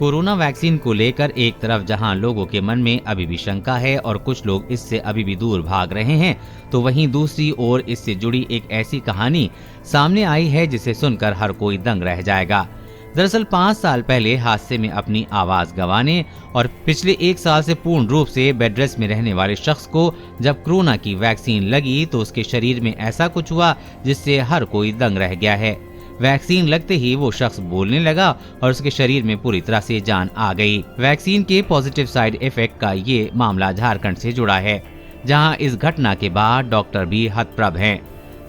Corona vaccine को लेकर एक तरफ जहां लोगों के मन में अभी भी शंका है और कुछ लोग इससे अभी भी दूर भाग रहे हैं, तो वहीं दूसरी ओर इससे जुड़ी एक ऐसी कहानी सामने आई है जिसे सुनकर हर कोई दंग रह जाएगा। दरअसल 5 साल पहले हादसे में अपनी आवाज गंवाने और पिछले 1 साल से पूर्ण रूप से बेड रेस्ट में रहने वाले शख्स को जब कोरोना की वैक्सीन लगी तो उसके शरीर में ऐसा कुछ हुआ जिससे हर कोई दंग रह गया है। वैक्सीन लगते ही वो शख्स बोलने लगा और उसके शरीर में पूरी तरह से जान आ गई। वैक्सीन के पॉजिटिव साइड इफेक्ट का ये मामला झारखंड से जुड़ा है, जहां इस घटना के बाद डॉक्टर भी हतप्रभ हैं।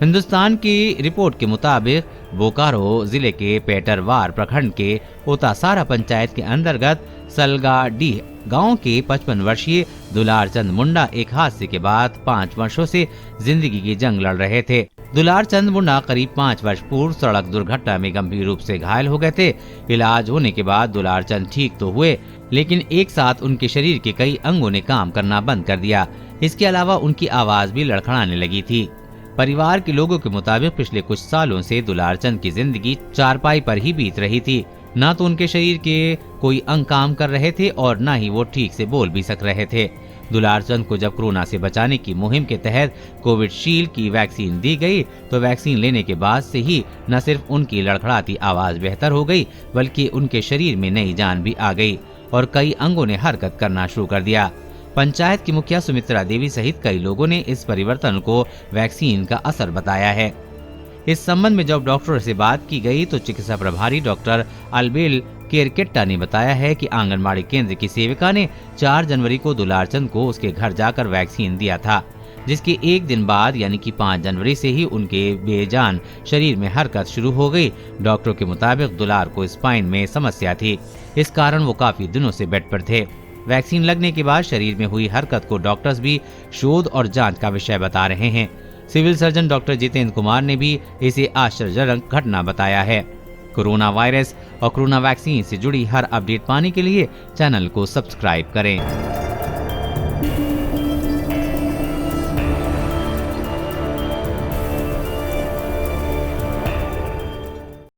हिंदुस्तान की रिपोर्ट के मुताबिक बोकारो जिले के पेटरवार प्रखंड के ओतासारा पंचायत के अंतर्गत सलगाडीह गांव के 55 वर्षीय दुलार चंद मुंडा एक हादसे के बाद 5 वर्षों से जिंदगी की जंग लड़ रहे थे। दुलार चंद मुंडा करीब 5 वर्ष पूर्व सड़क दुर्घटना में गंभीर रूप से घायल हो गए थे। इलाज होने के बाद दुलार चंद ठीक तो हुए, लेकिन एक साथ उनके शरीर के कई अंगों ने काम करना बंद कर दिया। इसके अलावा उनकी आवाज भी लड़खड़ाने लगी थी। परिवार के लोगों के मुताबिक पिछले कुछ सालों से दुलार चंद की जिंदगी चारपाई पर ही बीत रही थी। न तो उनके शरीर के कोई अंग काम कर रहे थे और न ही वो ठीक से बोल भी सक रहे थे। दुलार चंद को जब कोरोना से बचाने की मुहिम के तहत कोविशील्ड की वैक्सीन दी गई तो वैक्सीन लेने के बाद से ही न सिर्फ उनकी लड़खड़ाती आवाज बेहतर हो गई, बल्कि उनके शरीर में नई जान भी आ गई और कई अंगों ने हरकत करना शुरू कर दिया। पंचायत की मुखिया सुमित्रा देवी सहित कई लोगों ने इस परिवर्तन को वैक्सीन का असर बताया है। इस संबंध में जब डॉक्टर से बात की गई तो चिकित्सा प्रभारी डॉक्टर अलबेल केरकेट्टा ने बताया है कि आंगनबाड़ी केंद्र की सेविका ने 4 जनवरी को दुलार चंद को उसके घर जाकर वैक्सीन दिया था, जिसके एक दिन बाद यानी कि 5 जनवरी से ही उनके बेजान शरीर में हरकत शुरू हो गई। डॉक्टरों के मुताबिक दुलार को स्पाइन में समस्या थी, इस कारण वो काफी दिनों से बेड पर थे। वैक्सीन लगने के बाद शरीर में हुई हरकत को डॉक्टर्स भी शोध और जांच का विषय बता रहे हैं। Civil surgeon doctor Jitendra Kumar ने भी इसे आश्चर्यजनक घटना बताया है। कोरोना वायरस और कोरोना वैक्सीन से जुड़ी हर अपडेट पाने के लिए चैनल को सब्सक्राइब करें।